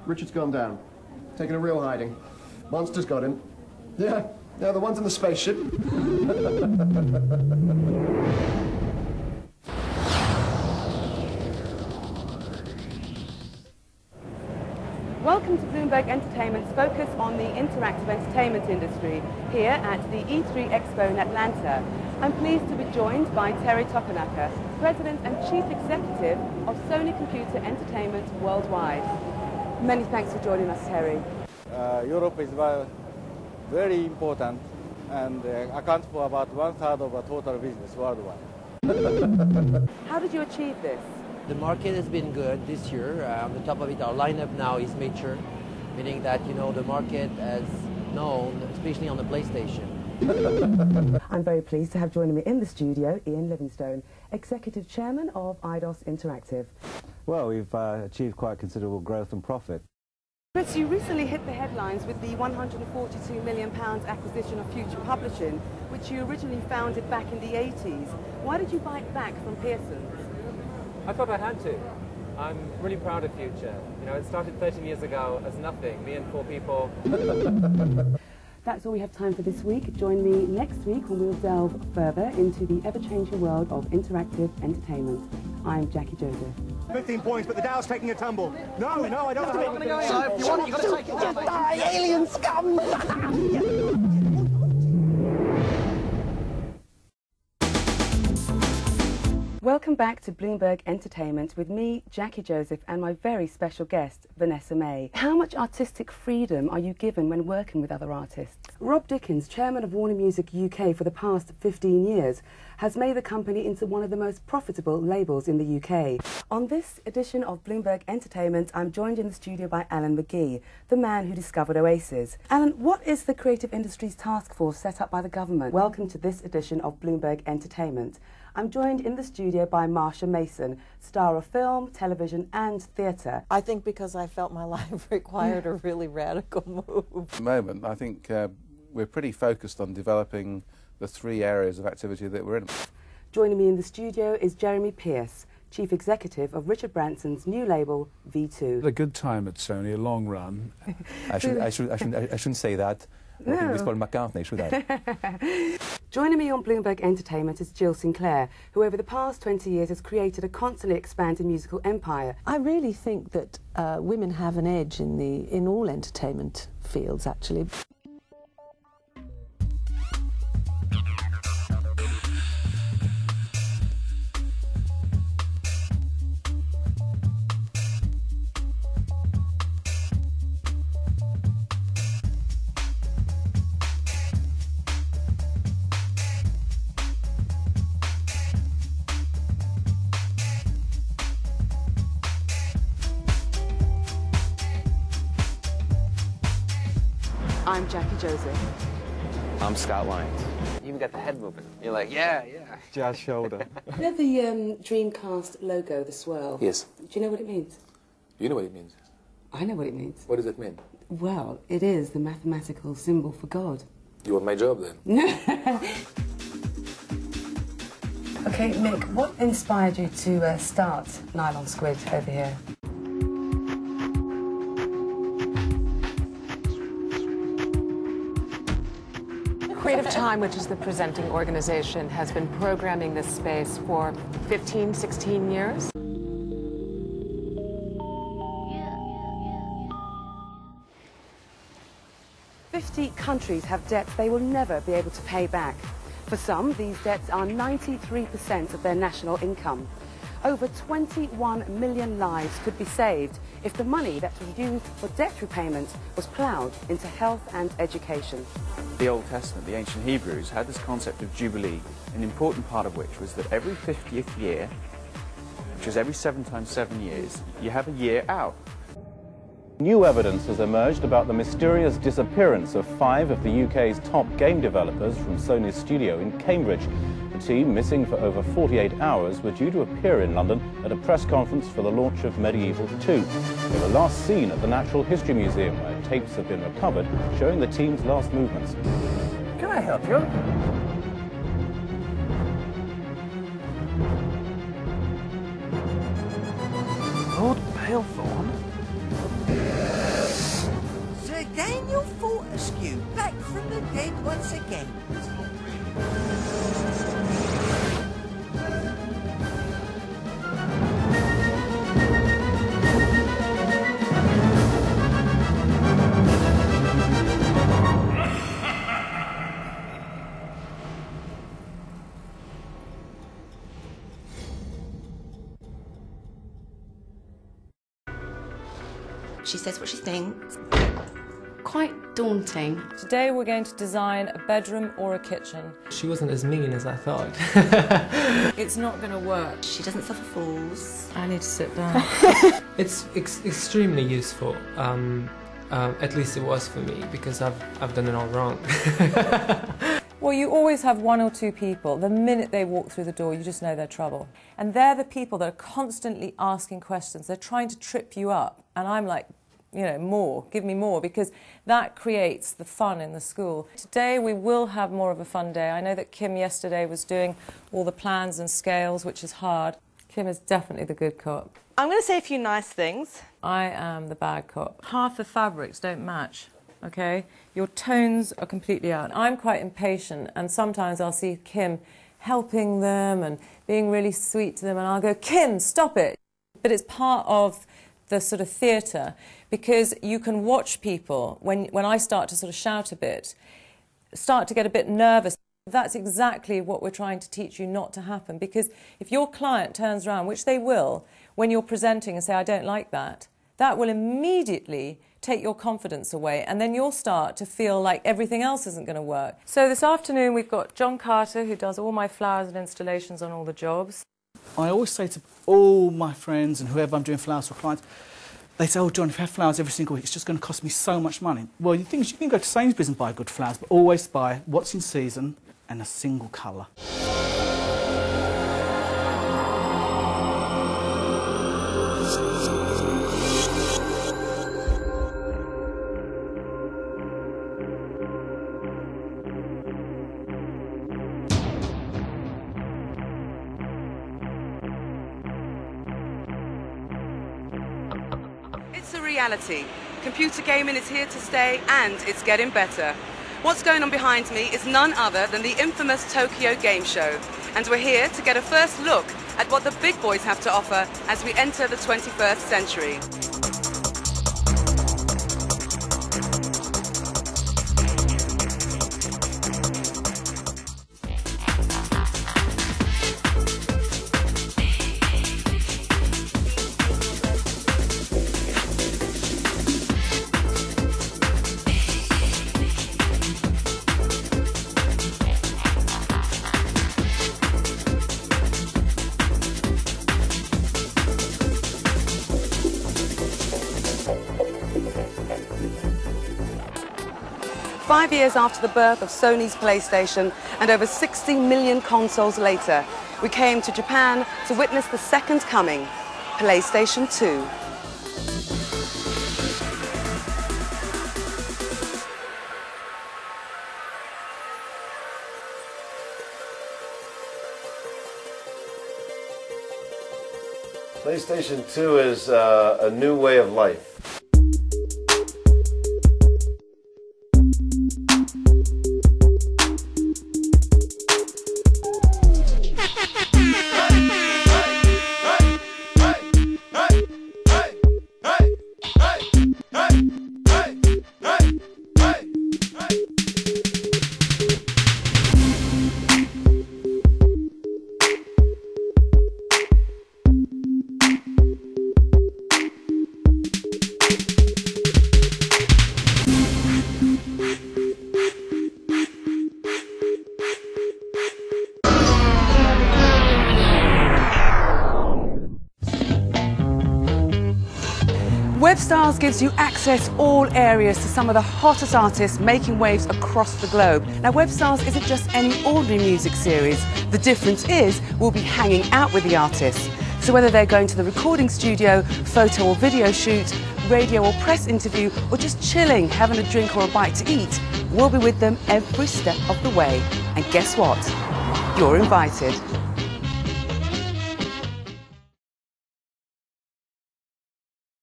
Richard's gone down. Taking a real hiding. Monster's got him. Yeah, the ones in the spaceship. Welcome to Bloomberg Entertainment's focus on the interactive entertainment industry here at the E3 Expo in Atlanta. I'm pleased to be joined by Terry Tokanaka, President and Chief Executive of Sony Computer Entertainment Worldwide. Many thanks for joining us, Terry. Europe is very important and accounts for about 1/3 of our total business worldwide. How did you achieve this? The market has been good this year. On the top of it, our lineup now is mature, meaning that, you know, the market has known, especially on the PlayStation. I'm very pleased to have joining me in the studio Ian Livingstone, Executive Chairman of IDOS Interactive. Well, we've achieved quite considerable growth and profit. Chris, you recently hit the headlines with the £142 million acquisition of Future Publishing, which you originally founded back in the 80s. Why did you buy it back from Pearson's? I thought I had to. I'm really proud of Future. You know, it started 13 years ago as nothing, me and 4 people. That's all we have time for this week. Join me next week when we'll delve further into the ever-changing world of interactive entertainment. I'm Jackie Joseph. 15 points, but the Dow's taking a tumble. No, I don't have to. So if you want it, you've got to take it. Just die, alien scum! Welcome back to Bloomberg Entertainment with me, Jackie Joseph, and my very special guest, Vanessa May. How much artistic freedom are you given when working with other artists? Rob Dickens, chairman of Warner Music UK for the past 15 years, has made the company into one of the most profitable labels in the UK. On this edition of Bloomberg Entertainment, I'm joined in the studio by Alan McGee, the man who discovered Oasis. Alan, what is the Creative Industries Task Force set up by the government? Welcome to this edition of Bloomberg Entertainment. I'm joined in the studio by Marsha Mason, star of film, television and theatre. I think because I felt my life required a really radical move. At the moment, I think we're pretty focused on developing the 3 areas of activity that we're in. Joining me in the studio is Jeremy Pierce, Chief Executive of Richard Branson's new label, V2. A good time at Sony, a long run. I shouldn't say that. No. It's Paul McCartney, should I? Joining me on Bloomberg Entertainment is Jill Sinclair, who over the past 20 years has created a constantly expanding musical empire. I really think that women have an edge in all entertainment fields, actually. I'm Jackie Joseph. I'm Scott Lyons. You even got the head moving. You're like, yeah. Jazz shoulder. You know the Dreamcast logo, the swirl? Yes. Do you know what it means? You know what it means. I know what it means. What does it mean? Well, it is the mathematical symbol for God. You want my job then? Okay, Mick, what inspired you to start Nylon Squid over here? Creative Time, which is the presenting organization, has been programming this space for 15, 16 years. "50 countries have debts they will never be able to pay back. For some, these debts are 93% of their national income. Over 21 million lives could be saved if the money that was used for debt repayment was ploughed into health and education." The Old Testament, the ancient Hebrews, had this concept of Jubilee, an important part of which was that every 50th year, which is every 7 times 7 years, you have a year out. New evidence has emerged about the mysterious disappearance of 5 of the UK's top game developers from Sony's studio in Cambridge. The team, missing for over 48 hours, were due to appear in London at a press conference for the launch of Medieval 2. They were last seen at the Natural History Museum, where tapes have been recovered showing the team's last movements. Can I help you? Lord Palethorn? you, back from the dead once again. She says what she thinks. Quite daunting. Today we're going to design a bedroom or a kitchen. She wasn't as mean as I thought. It's not going to work. She doesn't suffer fools. I need to sit down. It's extremely useful. At least it was for me, because I've done it all wrong. Well, you always have one or two people, the minute they walk through the door, you just know they're trouble. And they're the people that are constantly asking questions. They're trying to trip you up. And I'm like, you know, more, give me more, because that creates the fun in the school. Today we will have more of a fun day. I know that Kim yesterday was doing all the plans and scales, which is hard. Kim is definitely the good cop. I'm going to say a few nice things. I am the bad cop. Half the fabrics don't match, okay? Your tones are completely out. I'm quite impatient, and sometimes I'll see Kim helping them and being really sweet to them, and I'll go, Kim, stop it. But it's part of the sort of theatre, because you can watch people, when I start to sort of shout a bit, start to get a bit nervous. That's exactly what we're trying to teach you not to happen, because if your client turns around, which they will, when you're presenting and say, I don't like that, that will immediately take your confidence away, and then you'll start to feel like everything else isn't going to work. So this afternoon we've got John Carter, who does all my flowers and installations on all the jobs. I always say to all my friends and whoever I'm doing flowers for clients, they say, oh, John, if you have flowers every single week, it's just going to cost me so much money. Well, the thing is, you can go to Sainsbury's and buy good flowers, but always buy what's in season and a single colour. It's a reality. Computer gaming is here to stay, and it's getting better. What's going on behind me is none other than the infamous Tokyo Game Show, and we're here to get a first look at what the big boys have to offer as we enter the 21st century. Five years after the birth of Sony's PlayStation and over 60 million consoles later, we came to Japan to witness the second coming, PlayStation 2. PlayStation 2 is a new way of life. Webstars gives you access all areas to some of the hottest artists making waves across the globe. Now, Webstars isn't just any ordinary music series. The difference is we'll be hanging out with the artists. So whether they're going to the recording studio, photo or video shoot, radio or press interview, or just chilling, having a drink or a bite to eat, we'll be with them every step of the way. And guess what? You're invited.